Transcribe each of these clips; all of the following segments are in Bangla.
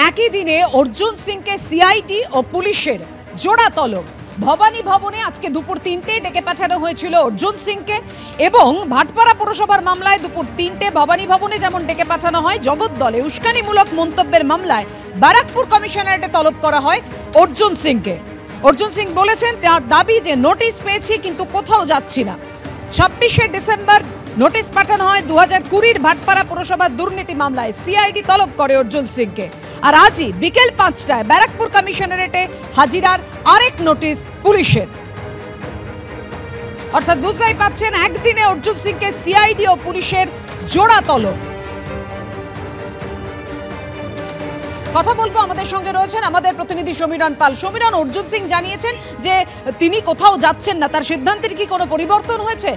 একই দিনে অর্জুন সিংকে সিআইডি ও পুলিশের জোড়া তলব। ভবানী ভবনে আজকে দুপুর ৩টে ডেকে পাঠানো হয়েছিল অর্জুন সিংকে এবং ভাটপাড়া পুরসভার মামলায় দুপুর ৩টে ভবানী ভবনে যেমন ডেকে পাঠানো হয় জগদ্দলে উস্কানিমূলক মন্তব্যের মামলায় ব্যারাকপুর কমিশনারেটে তলব করা হয় অর্জুন সিংকে। অর্জুন সিং বলেছেন তার দাবি যে নোটিশ পেয়েছি কিন্তু কোথাও যাচ্ছি না। ২৬শে ডিসেম্বর নোটিশ পাঠানো হয় ২০২০ ভাটপাড়া পুরসভার দুর্নীতি মামলায় সিআইডি তলব করে অর্জুন সিংকে। আর আজই বিকেল ৫টায় ব্যারাকপুর কমিশনারেটে হাজিরার আরেক নোটিশ পুলিশের। অর্থাৎ বুঝতেই পাচ্ছেন একদিনে অর্জুন সিংকে সিআইডি ও পুলিশের জোড়া তলব। কথা বলবো, আমাদের সঙ্গে রয়েছেন আমাদের প্রতিনিধি সমীরণ পাল। সমীরণ, অর্জুন সিং জানিয়েছেন যে তিনি কোথাও যাচ্ছেন না, তার সিদ্ধান্তের কি কোনো পরিবর্তন হয়েছে?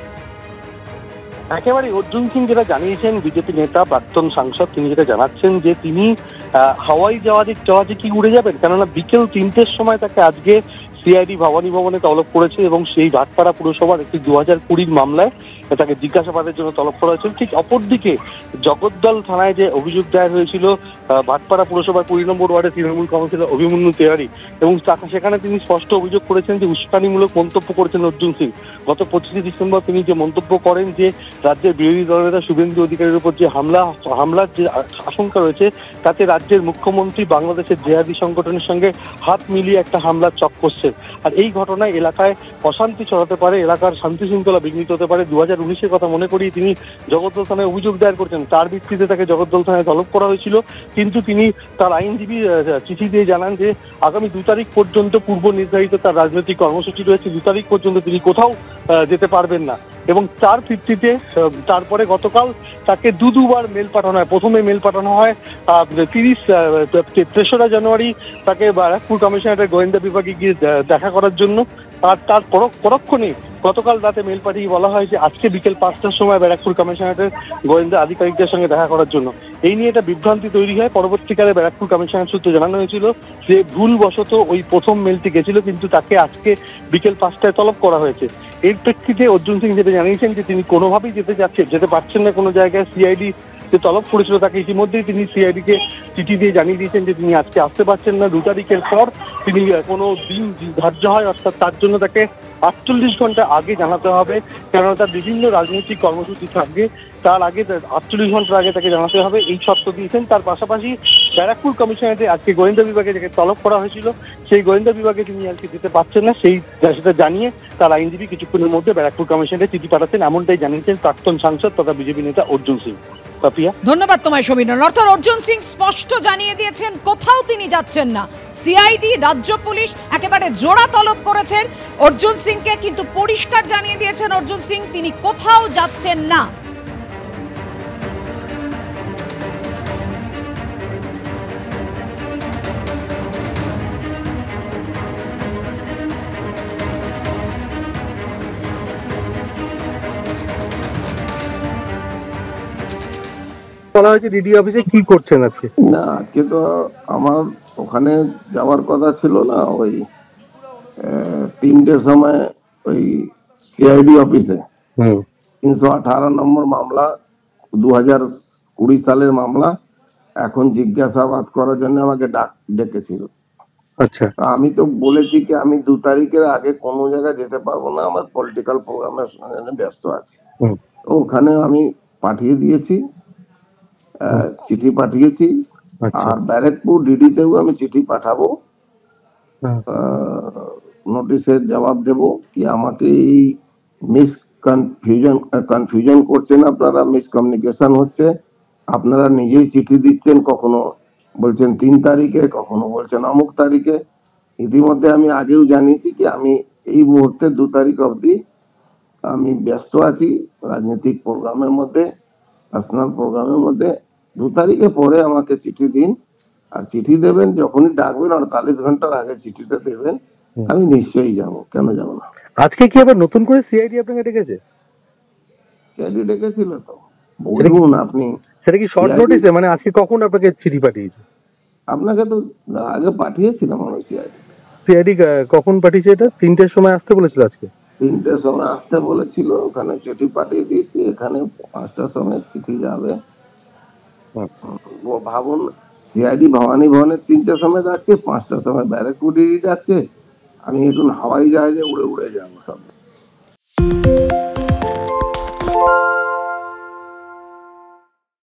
একেবারে অর্জুন সিং যেটা জানিয়েছেন, বিজেপি নেতা প্রাক্তন সাংসদ, তিনি যেটা জানাচ্ছেন যে তিনি হাওয়াই জাহাজে কি উড়ে যাবেন, কেননা বিকেল ৩টের সময় তাকে আজকে সিআইডি ভবানী ভবনে তলব করেছে এবং সেই ভাটপাড়া পুরসভার একটি ২০২০ মামলায় তাকে জিজ্ঞাসাবাদের জন্য তলব করা হয়েছিল। ঠিক অপরদিকে জগদ্দল থানায় যে অভিযোগ দায়ের হয়েছিল ভাটপাড়া পুরসভার ২০ নম্বর ওয়ার্ডের তৃণমূল কাউন্সিলর অভিমন্যু তেওয়ারি, এবং সেখানে তিনি স্পষ্ট অভিযোগ করেছেন যে উস্কানিমূলক মন্তব্য করেছেন অর্জুন সিং। গত ২৫শে ডিসেম্বর তিনি যে মন্তব্য করেন যে রাজ্যের বিরোধী দলনেতা শুভেন্দু অধিকারীর উপর যে হামলার যে আশঙ্কা রয়েছে, তাতে রাজ্যের মুখ্যমন্ত্রী বাংলাদেশের জেহাদি সংগঠনের সঙ্গে হাত মিলিয়ে একটা হামলার চক করছে। আর এই ঘটনায় এলাকায় অশান্তি ছড়াতে পারে, এলাকার শান্তি শৃঙ্খলা বিঘ্নিত হতে পারে। ২০১৯-এর কথা মনে করিয়ে তিনি জগদ্দল থানায় অভিযোগ দায়ের করেছেন। তার ভিত্তিতে তাকে জগদ্দল থানায় তলব করা হয়েছিল, কিন্তু তিনি তার আইনজীবী চিঠি দিয়ে জানান যে আগামী ২ তারিখ পর্যন্ত পূর্ব নির্ধারিত তার রাজনৈতিক কর্মসূচি রয়েছে, ২ তারিখ পর্যন্ত তিনি কোথাও যেতে পারবেন না। এবং তার ভিত্তিতে তারপরে গতকাল তাকে দুবার মেল পাঠানো হয়। প্রথমে মেল পাঠানো হয় ৩রা জানুয়ারি তাকে ব্যারাকপুর কমিশনারেটের গোয়েন্দা বিভাগে গিয়ে দেখা করার জন্য। আর তার পরক্ষণে গতকাল রাতে মেল পাঠিয়ে বলা হয় যে আজকে বিকেল ৫টার সময় ব্যারাকপুর কমিশনারেটের গোয়েন্দা আধিকারিকদের সঙ্গে দেখা করার জন্য। এই নিয়ে একটা বিভ্রান্তি তৈরি হয়। পরবর্তীকালে ব্যারাকপুর কমিশনার সূত্রে জানানো হয়েছিল যে ভুলবশত ওই প্রথম মেলটি গেছিল, কিন্তু তাকে আজকে বিকেল ৫টায় তলব করা হয়েছে। এর প্রেক্ষিতে অর্জুন সিং যেটা জানিয়েছেন যে তিনি কোনোভাবেই যেতে পারছেন না কোনো জায়গায়। সিআইডি যে তলব করেছিল তাকে ইতিমধ্যেই তিনি সিআইডিকে চিঠি দিয়ে জানিয়ে দিয়েছেন যে তিনি আজকে আসতে পারছেন না। ২ তারিখের পর তিনি কোনো দিন ধার্য হয়, অর্থাৎ তার জন্য তাকে ৪৮ ঘন্টা আগে জানাতে হবে, কেননা তার বিভিন্ন রাজনৈতিক কর্মসূচি থাকবে। তার আগে ৪৮ ঘন্টার আগে তাকে জানাতে হবে, এই শর্ত দিয়েছেন। তার পাশাপাশি ব্যারাকপুর কমিশনারেটে আজকে গোয়েন্দা বিভাগে যাকে তলব করা হয়েছিল, সেই গোয়েন্দা বিভাগে তিনি আজকে যেতে পারছেন না, সেটা জানিয়ে তার আইনজীবী কিছুক্ষণের মধ্যে ব্যারাকপুর কমিশনারেটে চিঠি পাঠাচ্ছেন, এমনটাই জানিয়েছেন প্রাক্তন সাংসদ তথা বিজেপি নেতা অর্জুন সিং। ধন্যবাদ তোমায় সমীরণ। অর্থাৎ অর্জুন সিং স্পষ্ট জানিয়ে দিয়েছেন কোথাও তিনি যাচ্ছেন না। সিআইডি, রাজ্য পুলিশ একেবারে জোড়া তলব করেছেন অর্জুন সিংকে, কিন্তু পরিষ্কার জানিয়ে দিয়েছেন অর্জুন সিং তিনি কোথাও যাচ্ছেন না। বলা হয়েছে ডিডি অফিসে কি করছেন আজকে? না, আজকে তো আমার ওখানে যাওয়ার কথা ছিল না। ওই ৩টের সময় ওই সিআইডি অফিসে ৩১৮ নম্বর মামলা, ২০২০ সালের মামলা, এখন জিজ্ঞাসাবাদ করার জন্য আমাকে ডেকেছিল। আচ্ছা, আমি তো বলেছি কি আমি ২ তারিখের আগে কোনো জায়গায় যেতে পারবো না, আমার পলিটিক্যাল প্রোগ্রামের সঙ্গে ব্যস্ত আছি। ওখানে আমি পাঠিয়ে দিয়েছি, চিঠি পাঠিয়েছি। আর ব্যারাকপুর ডিডিতেও আমি চিঠি পাঠাবো, নোটিশের জবাব দেব কি আমাকে এই কনফিউশন করছেন আপনারা, মিসকমিউনিকেশন হচ্ছে। আপনারা নিজেই চিঠি দিচ্ছেন, কখনো বলছেন ৩ তারিখে, কখনো বলছেন অমুক তারিখে। ইতিমধ্যে আমি আগেও জানিয়েছি কি আমি এই মুহূর্তে ২ তারিখ অবধি আমি ব্যস্ত আছি রাজনৈতিক প্রোগ্রামের মধ্যে, পার্সোনাল প্রোগ্রামের মধ্যে। ২ তারিখে পরে আমাকে চিঠি দিন, আর চিঠি দেবেন যখনই ডাকবেন ৪৮ ঘন্টার আগে চিঠিটা দেবেন, আমি নিশ্চয়ই যাব, কেন যাব না। আজকে কি আবার নতুন করে সিআইডি আপনাকে ডেকেছে? সিআইডি ডেকেছিল তো, বলুন আপনি। সেটা কি শর্ট নোটিসে, মানে আজকে কখন আপনাকে চিঠি পাঠিয়েছে? আপনাকে তো আগে পাঠিয়েছিলাম আমি সিআইডি। সিআইডি কখন পাঠিয়েছে? এটা ৩টের সময় আসতে বলেছিল আজকে। ৩টের সময় আসতে বলেছিল, ওখানে চিঠি পাঠিয়ে দিয়েছি। এখানে ৫টার সময় চিঠি যাবে। ভাবুন সিআইডি ভবানী ভবনের 3টের সময় যাচ্ছে, 5টার সময় ব্যারাকপুরে যাচ্ছে। আমি এখন হাওয়াই জাহাজে উড়ে উড়ে যাবো সব।